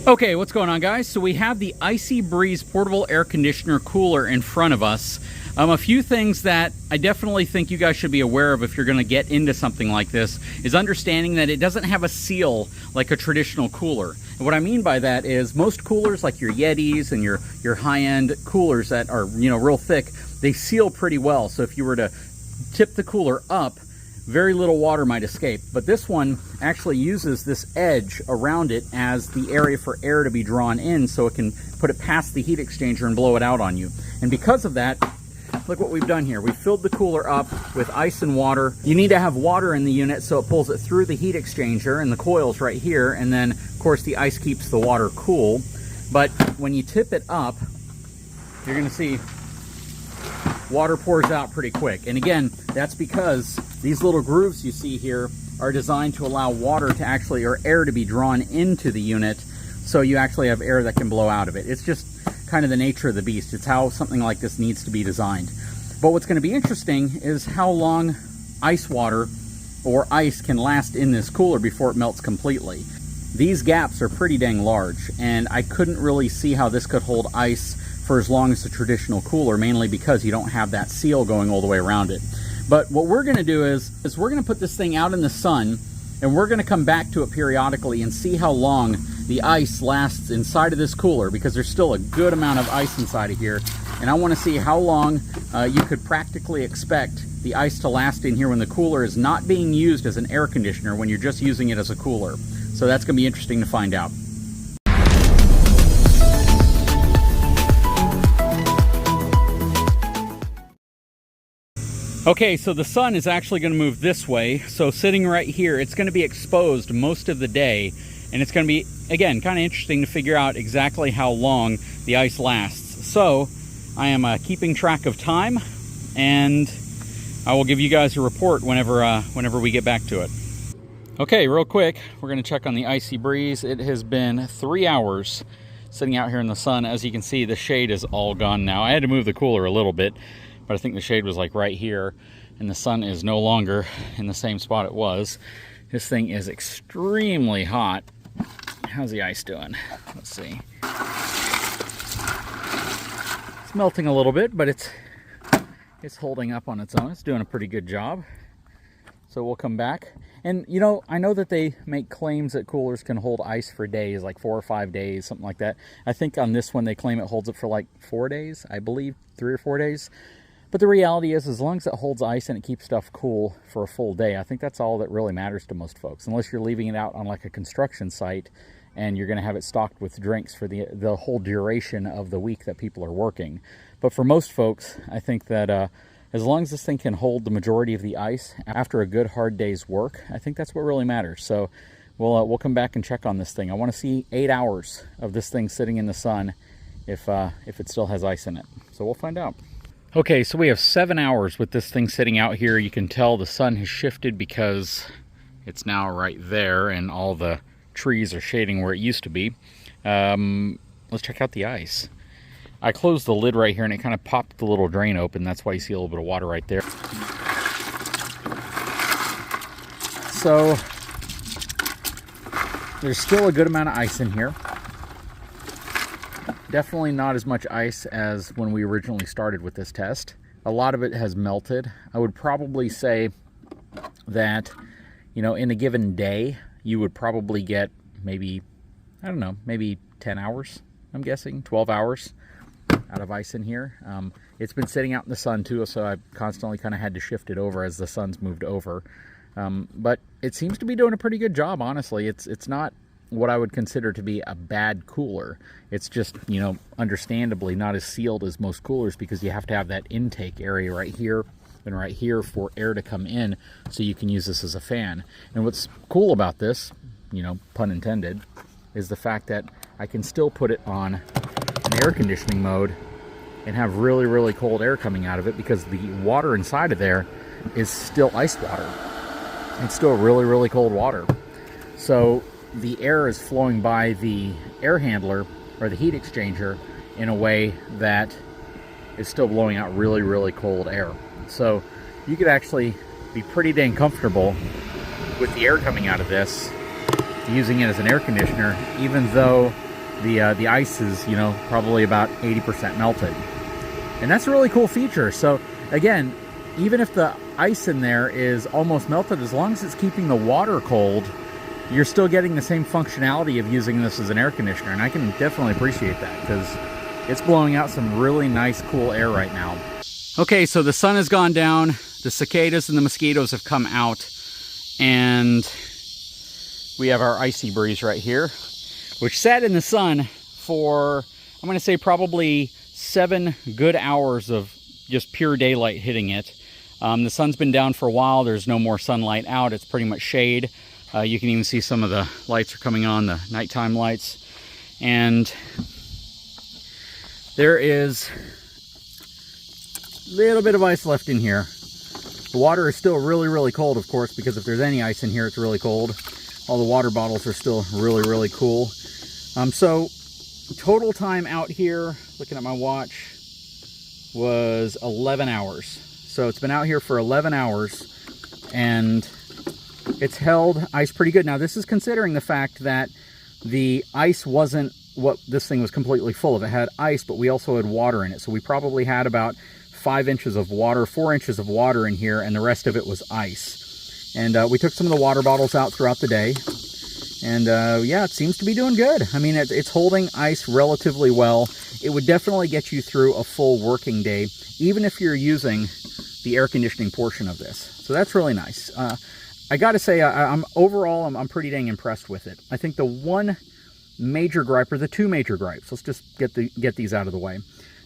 Okay, what's going on, guys? So we have the IcyBreeze portable air conditioner cooler in front of us. A few things that I definitely think you guys should be aware of if you're going to get into something like this is understanding that it doesn't have a seal like a traditional cooler. And what I mean by that is most coolers, like your Yetis and your high-end coolers that are, real thick, they seal pretty well. So if you were to tip the cooler up, very little water might escape. But this one actually uses this edge around it as the area for air to be drawn in, so it can put it past the heat exchanger and blow it out on you. And because of that, look what we've done here. We filled the cooler up with ice and water. You need to have water in the unit so it pulls it through the heat exchanger and the coils right here, and then of course the ice keeps the water cool. But when you tip it up, you're going to see water pours out pretty quick. And again, that's because these little grooves you see here are designed to allow water to actually, or air to be drawn into the unit, so you actually have air that can blow out of it. It's just kind of the nature of the beast. It's how something like this needs to be designed. But what's going to be interesting is how long ice water or ice can last in this cooler before it melts completely. These gaps are pretty dang large, and I couldn't really see how this could hold ice for as long as a traditional cooler, mainly because you don't have that seal going all the way around it. But what we're going to do is we're going to put this thing out in the sun, and we're going to come back to it periodically and see how long the ice lasts inside of this cooler, because there's still a good amount of ice inside of here, and I want to see how long you could practically expect the ice to last in here when the cooler is not being used as an air conditioner, when you're just using it as a cooler. So that's going to be interesting to find out. Okay, so the sun is actually going to move this way. So sitting right here, it's going to be exposed most of the day. And it's going to be, again, kind of interesting to figure out exactly how long the ice lasts. So I am keeping track of time, and I will give you guys a report whenever we get back to it. Okay, real quick, we're going to check on the IcyBreeze. It has been 3 hours sitting out here in the sun. As you can see, the shade is all gone now. I had to move the cooler a little bit, but I think the shade was like right here, and the sun is no longer in the same spot it was. This thing is extremely hot. How's the ice doing? Let's see. It's melting a little bit, but it's holding up on its own. It's doing a pretty good job. So we'll come back. And I know that they make claims that coolers can hold ice for days, like 4 or 5 days, something like that. I think on this one they claim it holds it for like 4 days, I believe, 3 or 4 days. But the reality is, as long as it holds ice and it keeps stuff cool for a full day, I think that's all that really matters to most folks. Unless you're leaving it out on like a construction site and you're going to have it stocked with drinks for the whole duration of the week that people are working. But for most folks, I think that as long as this thing can hold the majority of the ice after a good hard day's work, I think that's what really matters. So we'll come back and check on this thing. I want to see 8 hours of this thing sitting in the sun if it still has ice in it. So we'll find out. Okay, so we have 7 hours with this thing sitting out here. You can tell the sun has shifted because it's now right there and all the trees are shading where it used to be. Let's check out the ice. I closed the lid right here and it kind of popped the little drain open. That's why you see a little bit of water right there. So there's still a good amount of ice in here. Definitely not as much ice as when we originally started with this test. A lot of it has melted. I would probably say that, in a given day, you would probably get maybe, I don't know, maybe 10 hours, I'm guessing, 12 hours out of ice in here. It's been sitting out in the sun too, so I've constantly kind of had to shift it over as the sun's moved over. But it seems to be doing a pretty good job, honestly. It's not what I would consider to be a bad cooler. It's just, understandably not as sealed as most coolers, because you have to have that intake area right here and right here for air to come in so you can use this as a fan. And what's cool about this, pun intended, is the fact that I can still put it on an air conditioning mode and have really, really cold air coming out of it, because the water inside of there is still ice water. It's still really, really cold water. So the air is flowing by the air handler or the heat exchanger in a way that is still blowing out really, really cold air. So you could actually be pretty dang comfortable with the air coming out of this, using it as an air conditioner, even though the ice is, you know, probably about 80% melted. And that's a really cool feature. So again, even if the ice in there is almost melted, as long as it's keeping the water cold, you're still getting the same functionality of using this as an air conditioner. And I can definitely appreciate that because it's blowing out some really nice, cool air right now. Okay, so the sun has gone down, the cicadas and the mosquitoes have come out, and we have our IcyBreeze right here, which sat in the sun for, I'm going to say, probably 7 good hours of just pure daylight hitting it. The sun's been down for a while. There's no more sunlight out. It's pretty much shade. You can even see some of the lights are coming on, the nighttime lights. And there is a little bit of ice left in here. The water is still really, really cold, of course, because if there's any ice in here, it's really cold. All the water bottles are still really, really cool. So total time out here, looking at my watch, was 11 hours. So it's been out here for 11 hours, and it's held ice pretty good. Now, this is considering the fact that the ice wasn't what this thing was completely full of. It had ice, but we also had water in it. So we probably had about 5 inches of water, 4 inches of water in here, and the rest of it was ice. And we took some of the water bottles out throughout the day. And yeah, it seems to be doing good. I mean, it's holding ice relatively well. It would definitely get you through a full working day, even if you're using the air conditioning portion of this. So that's really nice. I gotta say, overall, I'm pretty dang impressed with it. I think the one major gripe, or the two major gripes, let's just get these out of the way.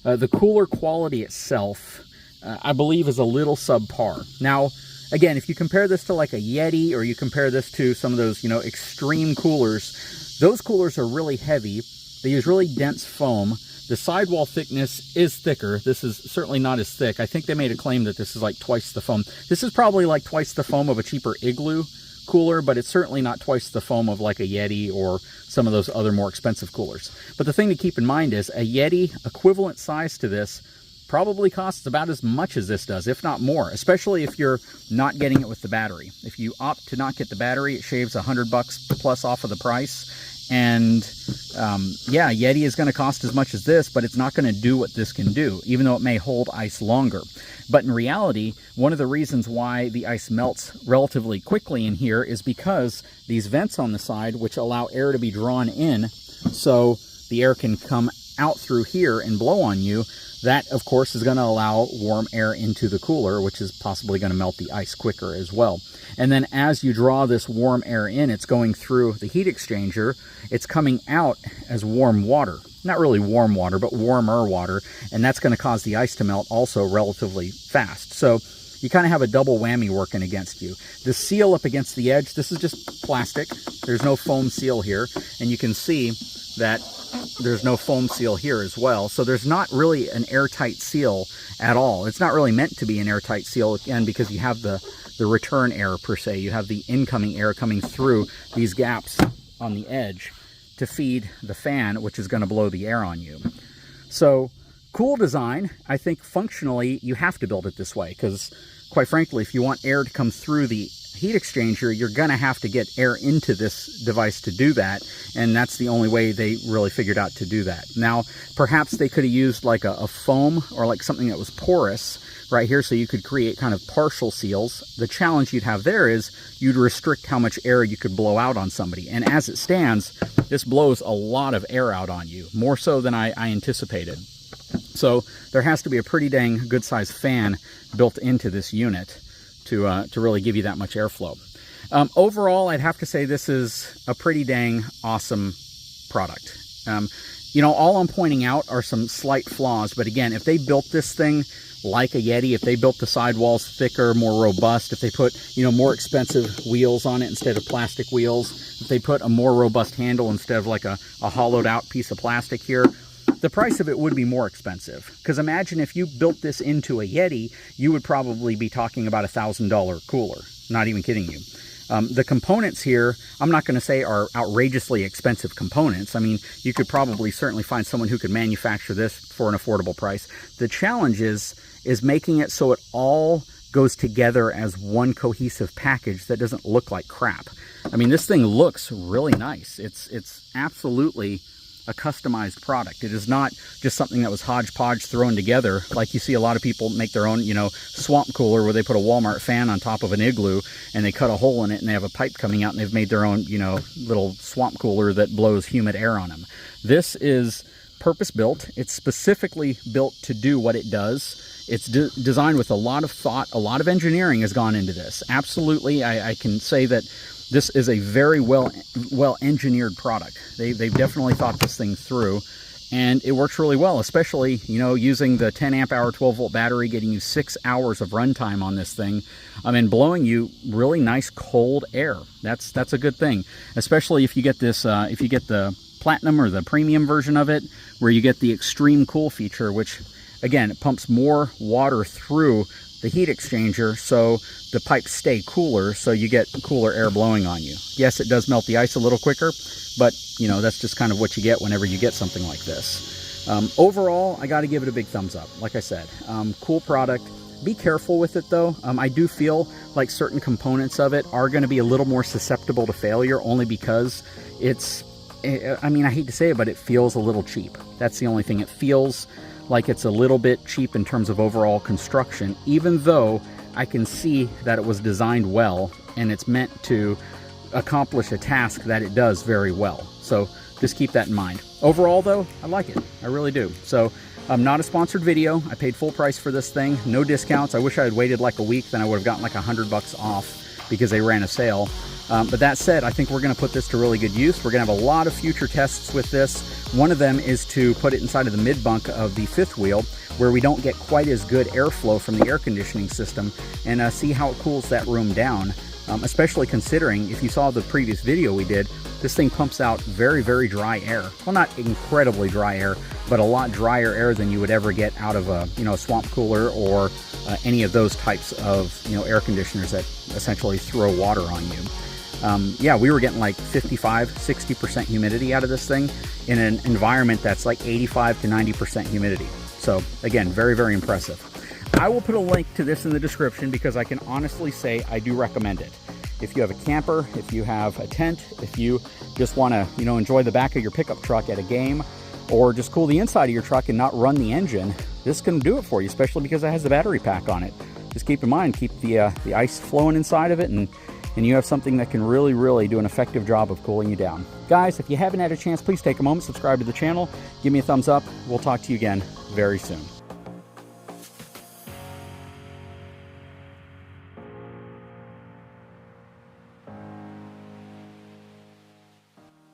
The cooler quality itself, I believe, is a little subpar. Now, again, if you compare this to like a Yeti, or you compare this to some of those, you know, extreme coolers, those coolers are really heavy. They use really dense foam. The sidewall thickness is thicker. This is certainly not as thick. I think they made a claim that this is like twice the foam. This is probably like twice the foam of a cheaper Igloo cooler, but it's certainly not twice the foam of like a Yeti or some of those other more expensive coolers. But the thing to keep in mind is a Yeti equivalent size to this probably costs about as much as this does, if not more, especially if you're not getting it with the battery. If you opt to not get the battery, it shaves $100 plus off of the price. And yeah, Yeti is going to cost as much as this, but it's not going to do what this can do, even though it may hold ice longer. But in reality, one of the reasons why the ice melts relatively quickly in here is because these vents on the side, which allow air to be drawn in, so the air can come out through here and blow on you. That, of course, is going to allow warm air into the cooler, which is possibly going to melt the ice quicker as well. And then as you draw this warm air in, it's going through the heat exchanger. It's coming out as warm water. Not really warm water, but warmer water. And that's going to cause the ice to melt also relatively fast. So you kind of have a double whammy working against you. The seal up against the edge, this is just plastic. There's no foam seal here. And you can see that there's no foam seal here as well. So there's not really an airtight seal at all. It's not really meant to be an airtight seal, again, because you have the return air per se. You have the incoming air coming through these gaps on the edge to feed the fan, which is going to blow the air on you. So cool design. I think functionally you have to build it this way because, quite frankly, if you want air to come through the heat exchanger, you're going to have to get air into this device to do that, and that's the only way they really figured out to do that. Now, perhaps they could have used like a foam or like something that was porous right here, so you could create kind of partial seals. The challenge you'd have there is you'd restrict how much air you could blow out on somebody, and as it stands, this blows a lot of air out on you, more so than I anticipated. So there has to be a pretty dang good sized fan built into this unit to really give you that much airflow. Overall, I'd have to say this is a pretty dang awesome product. You know, all I'm pointing out are some slight flaws, but again, if they built this thing like a Yeti, if they built the sidewalls thicker, more robust, if they put, you know, more expensive wheels on it instead of plastic wheels, if they put a more robust handle instead of like a hollowed out piece of plastic here, the price of it would be more expensive. Because imagine if you built this into a Yeti, you would probably be talking about $1,000 cooler. Not even kidding you. The components here, I'm not going to say are outrageously expensive components. I mean, you could probably certainly find someone who could manufacture this for an affordable price. The challenge is making it so it all goes together as one cohesive package that doesn't look like crap. I mean, this thing looks really nice. It's absolutely a customized product. It is not just something that was hodgepodge thrown together like you see a lot of people make their own, you know, swamp cooler where they put a Walmart fan on top of an igloo and they cut a hole in it and they have a pipe coming out and they've made their own, you know, little swamp cooler that blows humid air on them. This is purpose-built. It's specifically built to do what it does. It's designed with a lot of thought. A lot of engineering has gone into this. Absolutely, I can say that this is a very well engineered product. They've definitely thought this thing through, and it works really well, especially, you know, using the 10 amp hour 12 volt battery, getting you 6 hours of runtime on this thing, and blowing you really nice cold air. That's a good thing, especially if you get this if you get the Platinum or the premium version of it, where you get the extreme cool feature, which again, it pumps more water through the heat exchanger so the pipes stay cooler, so you get cooler air blowing on you. Yes, it does melt the ice a little quicker, but you know, that's just kind of what you get whenever you get something like this. Overall, I got to give it a big thumbs up. Like I said, cool product. Be careful with it though. I do feel like certain components of it are going to be a little more susceptible to failure, only because it's, I mean, I hate to say it, but it feels a little cheap. That's the only thing. It feels like it's a little bit cheap in terms of overall construction, even though I can see that it was designed well and it's meant to accomplish a task that it does very well. So just keep that in mind. Overall though, I like it. I really do. So not a sponsored video. I paid full price for this thing. No discounts. I wish I had waited like a week, then I would have gotten like $100 off because they ran a sale. But that said, I think we're going to put this to really good use. We're going to have a lot of future tests with this. One of them is to put it inside of the mid bunk of the fifth wheel, where we don't get quite as good airflow from the air conditioning system, and see how it cools that room down, especially considering, if you saw the previous video we did, this thing pumps out very, very dry air. Well, not incredibly dry air, but a lot drier air than you would ever get out of a, you know, swamp cooler or any of those types of, you know, air conditioners that essentially throw water on you. Yeah, we were getting like 55–60% humidity out of this thing in an environment that's like 85 to 90% humidity. So again, very, very impressive. I will put a link to this in the description because I can honestly say I do recommend it. If you have a camper, if you have a tent, if you just want to, you know, enjoy the back of your pickup truck at a game, or just cool the inside of your truck and not run the engine, this can do it for you, especially because it has the battery pack on it. Just keep in mind, keep the ice flowing inside of it, and you have something that can really, really do an effective job of cooling you down. Guys, if you haven't had a chance, please take a moment, subscribe to the channel, give me a thumbs up. We'll talk to you again very soon.